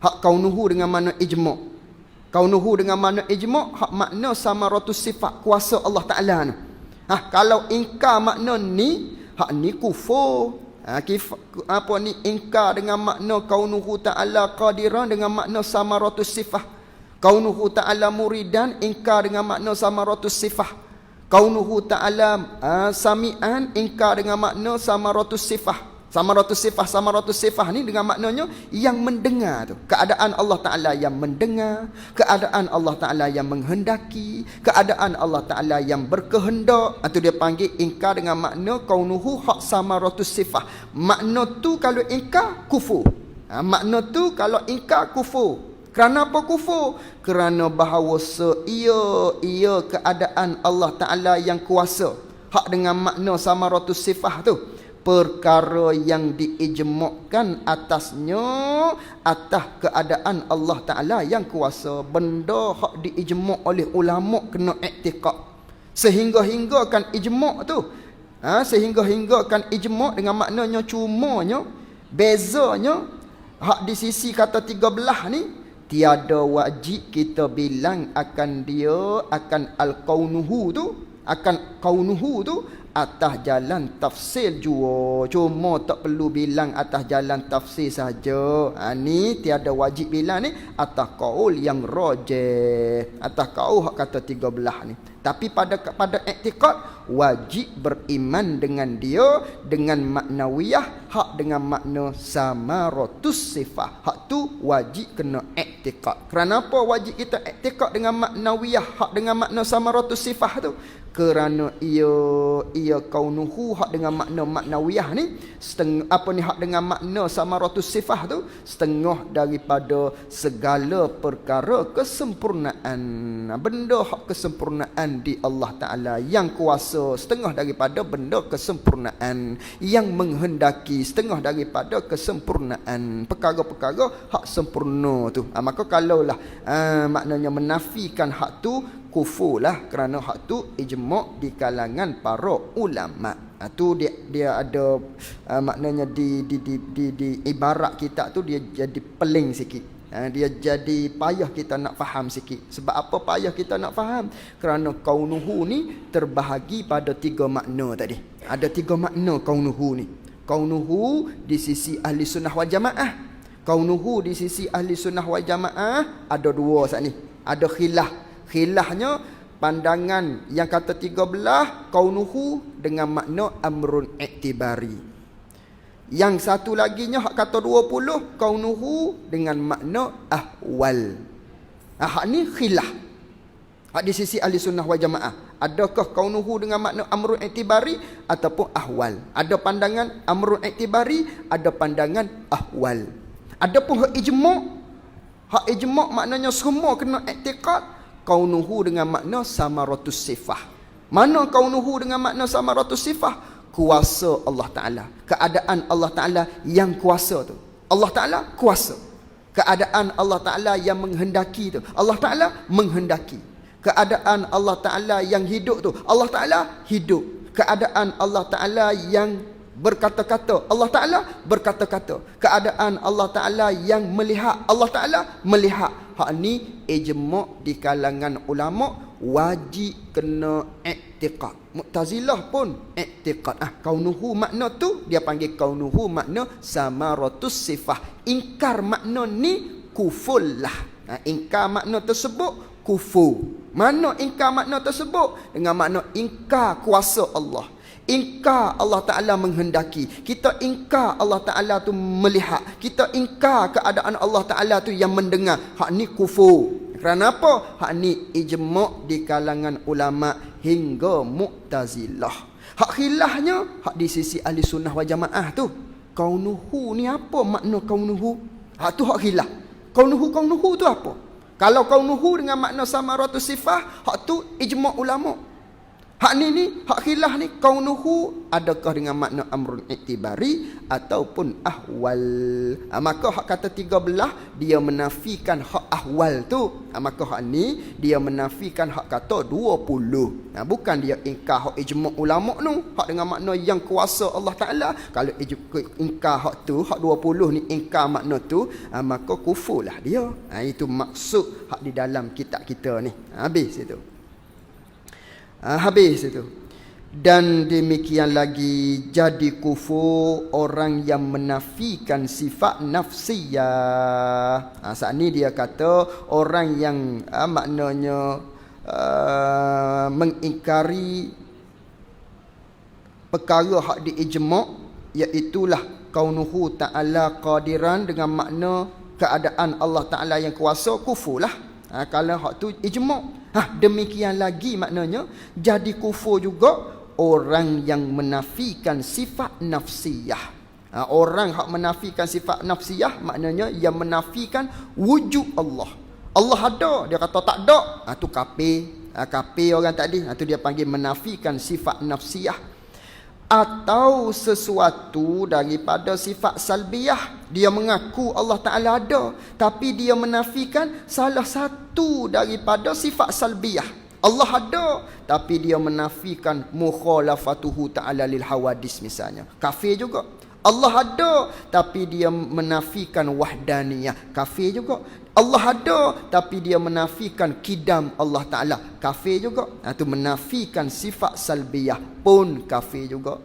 [SPEAKER 1] Hak kaunuhu dengan makna ijma'. Kaunuhu dengan makna ijma', hak makna samaratus sifat kuasa Allah Ta'ala ni. Kalau ingkar makna ni, hak ni kufur. Ingkar dengan makna kaunuhu Ta'ala qadiran dengan makna samaratus sifah. Kaunuhu Ta'ala muridan ingkar dengan makna samaratus sifah. Kaunuhu Ta'ala sami'an ingkar dengan makna samaratus sifah. Samaratus sifah ni dengan maknanya yang mendengar tu. Keadaan Allah Ta'ala yang mendengar, keadaan Allah Ta'ala yang menghendaki, keadaan Allah Ta'ala yang berkehendak. Itu dia panggil ingkar dengan makna kaunuhu hak samaratus sifah. Makna tu kalau ingkar kufur. Makna tu kalau ingkar kufur. Kerana apa kufur? Kerana bahawasa ia keadaan Allah Ta'ala yang kuasa. Hak dengan makna samaratus sifah tu perkara yang diijma'kan atasnya atas keadaan Allah Ta'ala yang kuasa. Benda hak diijma' oleh ulama' kena i'tiqad. Sehingga-hinggakan ijma' tu sehingga-hinggakan ijma' dengan maknanya cumanya bezanya hak di sisi kata 13 ni tiada wajib kita bilang akan dia akan al-kaunuhu tu, akan kaunuhu tu atas jalan tafsir jua. Cuma tak perlu bilang atas jalan tafsir saja. Ni tiada wajib bilang ni atas qaul yang rajih, atas qaul hak kata 13 ni. Tapi pada i'tiqad wajib beriman dengan dia dengan maknawiyah, hak dengan makna samaratus sifah. Hak tu wajib kena i'tiqad. Kerana apa wajib kita i'tiqad dengan maknawiyah, hak dengan makna samaratus sifah tu? Kerana ia kaunuhu hak dengan makna maknawiyah ni setengah hak dengan makna samaratus sifah tu setengah daripada segala perkara kesempurnaan. Benda hak kesempurnaan di Allah Ta'ala yang kuasa, setengah daripada benda kesempurnaan yang menghendaki, setengah daripada kesempurnaan perkara-perkara hak sempurna tu. Maka kalaulah maknanya menafikan hak tu kufur lah, kerana hak tu ijma' di kalangan para ulama'. Tu dia ada maknanya di ibarat kita tu dia jadi peling sikit. Dia jadi payah kita nak faham sikit. Sebab apa payah kita nak faham? Kerana kaunuhu ni terbahagi pada 3 makna tadi. Ada 3 makna kaunuhu ni. Kaunuhu di sisi ahli sunnah wal jamaah. Kaunuhu di sisi ahli sunnah wal jamaah ada 2 saat ni. Ada khilaf. Khilafnya pandangan yang kata 13 kaunuhu dengan makna amrun iktibari. Yang satu laginya hak kata 20 kaunuhu dengan makna ahwal. Hak ni khilaf. Hak di sisi ahli sunnah wal jamaah. Adakah kaunuhu dengan makna amrun iktibari ataupun ahwal? Ada pandangan amrun iktibari, ada pandangan ahwal. Adapun hak ijma' maknanya semua kena i'tiqad kaunuhu dengan makna samaratus sifah. Mana kaunuhu dengan makna samaratus sifah? Kuasa Allah Ta'ala, keadaan Allah Ta'ala yang kuasa tu. Allah Ta'ala kuasa. Keadaan Allah Ta'ala yang menghendaki tu. Allah Ta'ala menghendaki. Keadaan Allah Ta'ala yang hidup tu. Allah Ta'ala hidup. Keadaan Allah Ta'ala yang berkata-kata. Allah Ta'ala berkata-kata. Keadaan Allah Ta'ala yang melihat. Allah Ta'ala melihat. Hak ni ijma' di kalangan ulama' wajib kena i'tiqad. Mu'tazilah pun i'tiqad. Kaunuhu makna tu dia panggil kaunuhu makna samaratus sifah. Ingkar makna ni kufur lah. Ingkar makna tersebut kufur. Mana ingkar makna tersebut? Dengan makna ingkar kuasa Allah. Ingkar Allah Ta'ala menghendaki. Kita ingkar Allah Ta'ala tu melihat. Kita ingkar keadaan Allah Ta'ala tu yang mendengar. Hak ni kufur. Kerana apa? Hak ni ijma' di kalangan ulama' hingga Mu'tazilah. Hak khilafnya hak di sisi ahli sunnah wal jamaah tu. Kaunuhu ni apa makna kaunuhu? Hak tu hak khilaf. Kaunuhu tu apa? Kalau kaunuhu dengan makna samaratus sifah, hak tu ijma' ulama'. Hak ni hak khilaf ni kaunuhu adakah dengan makna amrun iktibari ataupun ahwal. Maka hak kata 13 dia menafikan hak ahwal tu. Maka hak ni dia menafikan hak kata 20. Bukan dia ingkar hak ijma' ulama' tu, hak dengan makna yang kuasa Allah Ta'ala. Kalau ingkar hak tu, hak 20 ni ingkar makna tu, maka kufur lah dia. Itu maksud hak di dalam kitab kita ni. Habis itu. Habis itu. Dan demikian lagi jadi kufur orang yang menafikan sifat nafsiyah. Saat ni dia kata orang yang maknanya mengingkari perkara hak di ijma', iaitulah kaunuhu ta'ala qadiran dengan makna keadaan Allah Ta'ala yang kuasa, kufur lah. Kalau hak tu ijma'. Demikian lagi maknanya jadi kufur juga orang yang menafikan sifat nafsiyah. Orang hak menafikan sifat nafsiyah maknanya yang menafikan wujud Allah. Allah ada, dia kata tak ada. Tu kafir. Kafir orang tadi. Tu dia panggil menafikan sifat nafsiyah. Atau sesuatu daripada sifat salbiyah. Dia mengaku Allah Ta'ala ada, tapi dia menafikan salah satu daripada sifat salbiyah. Allah ada, tapi dia menafikan mukhalafatuhu ta'ala lil hawadis misalnya. Kafir juga. Allah ada, tapi dia menafikan wahdaniyah. Kafir juga. Allah ada, tapi dia menafikan kidam Allah Ta'ala. Kafir juga. Itu menafikan sifat salbiyah pun kafir juga.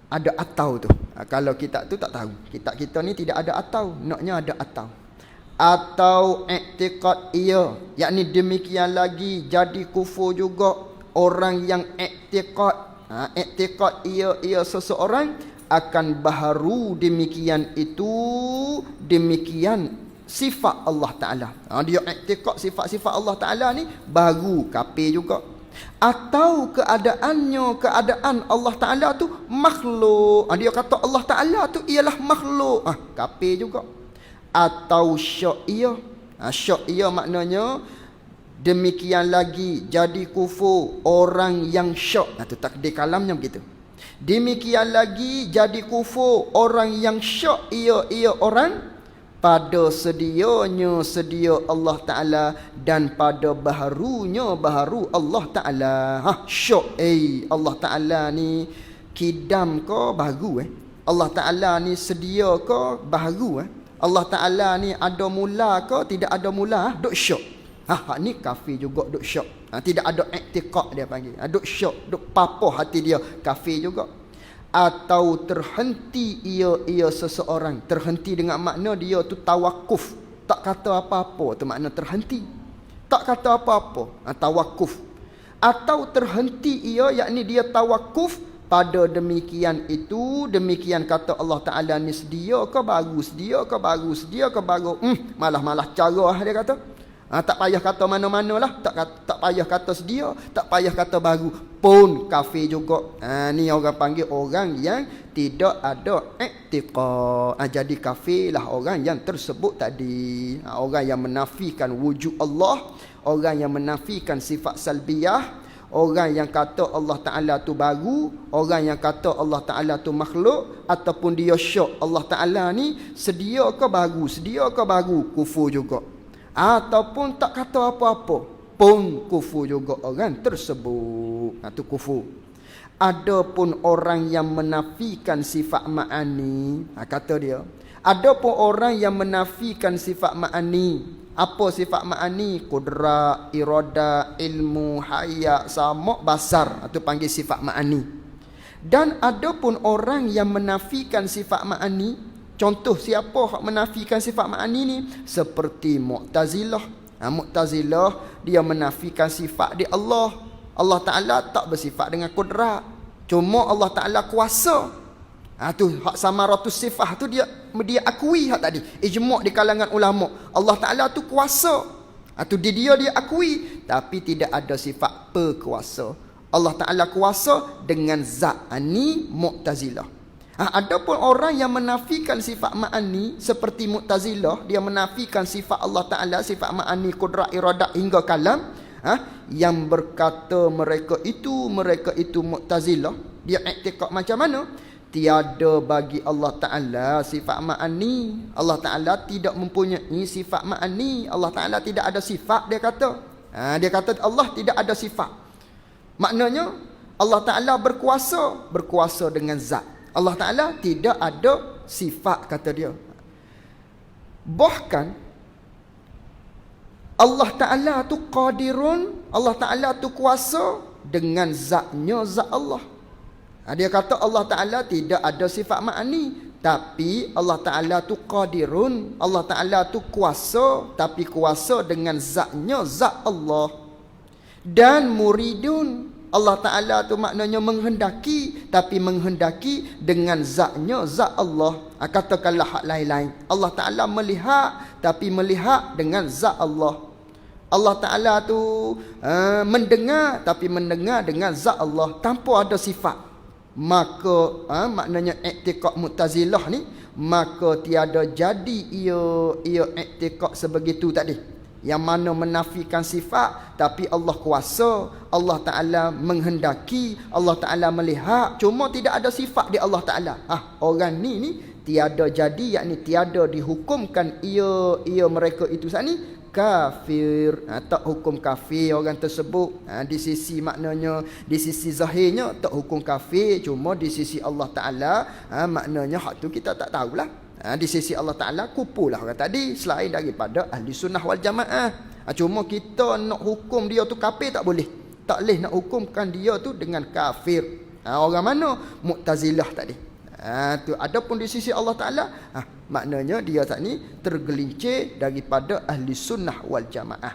[SPEAKER 1] Ada atau tu. Kalau kitab tu tak tahu. Kitab kita ni tidak ada atau. Naknya ada atau. Atau i'tiqad ia. Yakni demikian lagi jadi kufur juga orang yang i'tiqad. I'tiqad ia seseorang akan baharu demikian itu, demikian sifat Allah Ta'ala. Dia i'tiqad sifat-sifat Allah Ta'ala ni baru, kafir juga. Atau keadaan Allah Ta'ala tu makhluk. Dia kata Allah Ta'ala tu ialah makhluk. Kafir juga. Atau sya'iyah. Sya'iyah maknanya demikian lagi jadi kufur orang yang syak. Itu takdir kalamnya begitu. Demikian lagi jadi kufur orang yang syak ia orang pada sedianya sedia Allah Ta'ala dan pada baharunya baharu Allah Ta'ala. Syak Allah Ta'ala ni kidam ke baru Allah Ta'ala ni sedia ke baharu Allah Ta'ala ni ada mula ke tidak ada mula duk syak. Hak ni kafir juga duk syak. Tidak ada i'tiqad dia panggil. Duk syak, duk papah hati dia, kafir juga. Atau terhenti ia seseorang. Terhenti dengan makna dia tu tawakuf. Tak kata apa-apa, tu makna terhenti. Tak kata apa-apa, tawakuf. Atau terhenti ia, yakni dia tawakuf pada demikian itu, demikian kata Allah Ta'ala ni sedia ke baru, sedia ke baru, sedia ke baru. Malah-malah cara dia kata. Tak payah kata mana-mana lah. Tak payah kata sedia, tak payah kata baru, pun kafir juga. Ni orang panggil orang yang tidak ada i'tiqad. Jadi kafir lah orang yang tersebut tadi. Orang yang menafikan wujud Allah, orang yang menafikan sifat salbiyah, orang yang kata Allah Ta'ala tu baru, orang yang kata Allah Ta'ala tu makhluk, ataupun dia syak Allah Ta'ala ni sedia ke baru, sedia ke baru, kufur juga. Ataupun tak kata apa-apa, pun kufur juga orang tersebut. Itu kufur. Adapun orang yang menafikan sifat ma'ani, kata dia, adapun orang yang menafikan sifat ma'ani. Apa sifat ma'ani? Qudrat, irada, ilmu, hayat, sama, basar. Itu panggil sifat ma'ani. Dan adapun orang yang menafikan sifat ma'ani, contoh siapa yang menafikan sifat ma'ani ni? Seperti Mu'tazilah. Mu'tazilah dia menafikan sifat di Allah. Allah Ta'ala tak bersifat dengan qudrat. Cuma Allah Ta'ala kuasa. Tu hak samaratus sifat tu dia akui hak tadi. Ijma' di kalangan ulama. Allah Ta'ala tu kuasa. Tu dia akui. Tapi tidak ada sifat perkuasa. Allah Ta'ala kuasa dengan zat. Ni Mu'tazilah. Adapun orang yang menafikan sifat ma'ani seperti Mu'tazilah, dia menafikan sifat Allah Ta'ala, sifat ma'ani, qudrat, iradat hingga kalam. Yang berkata mereka itu Mu'tazilah, dia iktikad macam mana? Tiada bagi Allah Ta'ala sifat ma'ani. Allah Ta'ala tidak mempunyai sifat ma'ani. Allah Ta'ala tidak ada sifat, dia kata. Dia kata Allah tidak ada sifat. Maknanya Allah Ta'ala berkuasa dengan zat. Allah Ta'ala tidak ada sifat, kata dia. Bahkan Allah Ta'ala tu qadirun, Allah Ta'ala tu kuasa dengan zatnya zat Allah. Dia kata Allah Ta'ala tidak ada sifat ma'ani, tapi Allah Ta'ala tu qadirun, Allah Ta'ala tu kuasa, tapi kuasa dengan zatnya zat Allah. Dan muridun, Allah Ta'ala tu maknanya menghendaki, tapi menghendaki dengan zatnya zat Allah. Katakanlah hak lain-lain, Allah Ta'ala melihat, tapi melihat dengan zat Allah. Allah Ta'ala tu mendengar, tapi mendengar dengan zat Allah, tanpa ada sifat. Maka maknanya iktikad Mu'tazilah ni, maka tiada jadi ia iktikad sebegitu tadi, yang mana menafikan sifat tapi Allah kuasa, Allah Ta'ala menghendaki, Allah Ta'ala melihat, cuma tidak ada sifat di Allah Ta'ala. Orang ni tiada jadi, yakni tiada dihukumkan ia mereka itu saat ni kafir. Tak hukum kafir orang tersebut. Di sisi maknanya, di sisi zahirnya tak hukum kafir, cuma di sisi Allah Ta'ala maknanya hak tu kita tak tahulah. Di sisi Allah Ta'ala kupulah orang tadi selain daripada ahli sunnah wal jamaah. Cuma kita nak hukum dia tu kafir tak boleh. Tak boleh nak hukumkan dia tu dengan kafir. Orang mana? Mu'tazilah tadi. Tu adapun di sisi Allah Ta'ala, maknanya dia tak ni tergelincir daripada ahli sunnah wal jamaah.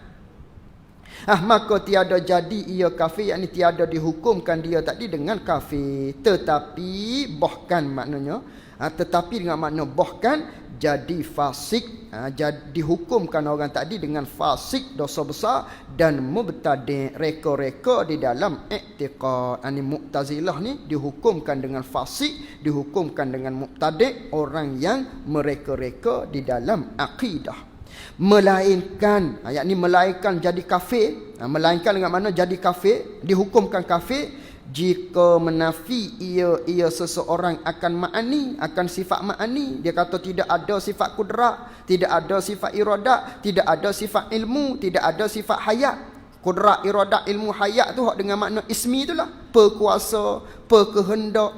[SPEAKER 1] Maka tiada jadi ia kafir, yakni tiada dihukumkan dia tadi dengan kafir. Tetapi bahkan maknanya, tetapi dengan makna bahkan jadi fasik, jadi dihukumkan orang tadi dengan fasik, dosa besar dan mubtadi', reka-reka di dalam i'tiqad. Mu'tazilah ni dihukumkan dengan fasik, dihukumkan dengan mubtadi', orang yang mereka-reka di dalam akidah. Melainkan, yakni melainkan jadi kafir, melainkan dengan mana jadi kafir, dihukumkan kafir jika menafi ia seseorang akan ma'ani, akan sifat ma'ani. Dia kata tidak ada sifat kudrat, tidak ada sifat iradat, tidak ada sifat ilmu, tidak ada sifat hayat. Kudrat, iradat, ilmu, hayat tu dengan makna ismi itulah, perkuasa, perkehendak,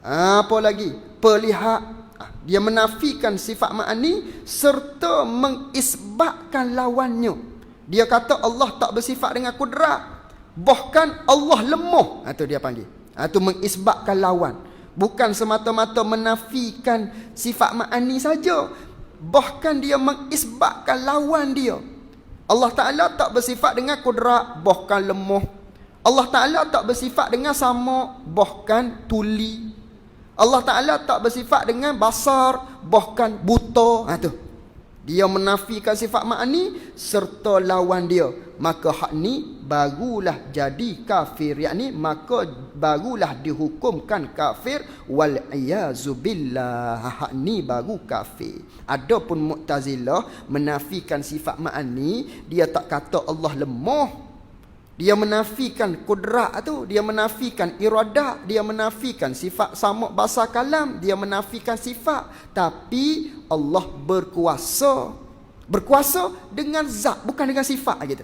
[SPEAKER 1] apa lagi, perlihat. Dia menafikan sifat ma'ani serta mengisbatkan lawannya. Dia kata Allah tak bersifat dengan kudrat, bahkan Allah lemah. Itu dia panggil. Itu mengisbatkan lawan. Bukan semata-mata menafikan sifat ma'ani saja, bahkan dia mengisbatkan lawan dia. Allah Ta'ala tak bersifat dengan kudrat, bahkan lemah. Allah Ta'ala tak bersifat dengan sama, bahkan tuli. Allah Ta'ala tak bersifat dengan basar, bahkan buta. Itu dia menafikan sifat ma'ani serta lawan dia. Maka hak ni barulah jadi kafir, yakni maka barulah dihukumkan kafir, wal iyazu billah. Hak ni baru kafir. Adapun Mu'tazilah menafikan sifat ma'ani, dia tak kata Allah lemah, dia menafikan kudrat tu, dia menafikan iradah, dia menafikan sifat sama bahasa kalam, dia menafikan sifat, tapi Allah berkuasa. Berkuasa dengan zat, bukan dengan sifat gitu.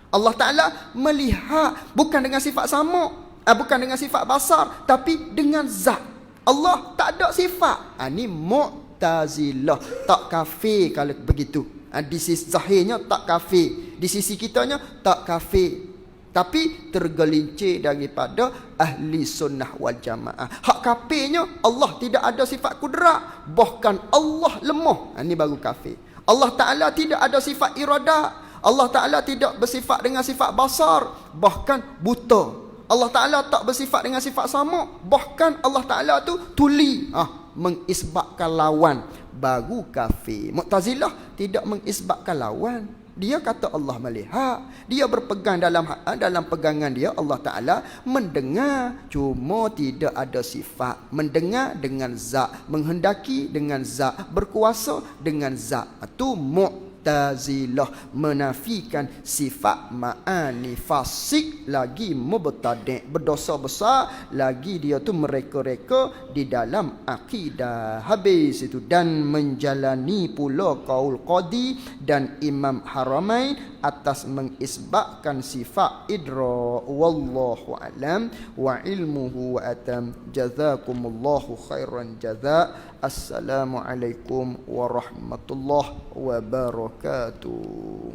[SPEAKER 1] Allah Ta'ala melihat, bukan dengan sifat sama. Bukan dengan sifat basar, tapi dengan zat. Allah tak ada sifat. Ni Mu'tazilah. Tak kafir kalau begitu. Di sisi zahirnya tak kafir, di sisi kitanya tak kafir, tapi tergelincir daripada ahli sunnah wal jamaah. Hak kafirnya Allah tidak ada sifat kudrat, bahkan Allah lemah. Ini baru kafir. Allah Ta'ala tidak ada sifat iradah. Allah Ta'ala tidak bersifat dengan sifat basar, bahkan buta. Allah Ta'ala tak bersifat dengan sifat sama, bahkan Allah Ta'ala tu tuli. Mengisbatkan lawan, baru kafir. Mu'tazilah tidak mengisbatkan lawan. Dia kata Allah melihat, dia berpegang dalam pegangan dia Allah Ta'ala mendengar, cuma tidak ada sifat. Mendengar dengan zat, menghendaki dengan zat, berkuasa dengan zat. Itu Mu'tazilah, menafikan sifat ma'ani. Fasik lagi mubtadi', berdosa besar lagi dia tu mereka-reka di dalam akidah. Habis itu, dan menjalani pula qaul Qadi dan Imam Haramain atas mengisbatkan sifat idra. Wallahu alam wa ilmuhu wa atam. Jazakumullahu khairan jazaa. Assalamualaikum warahmatullahi wabarakatuh.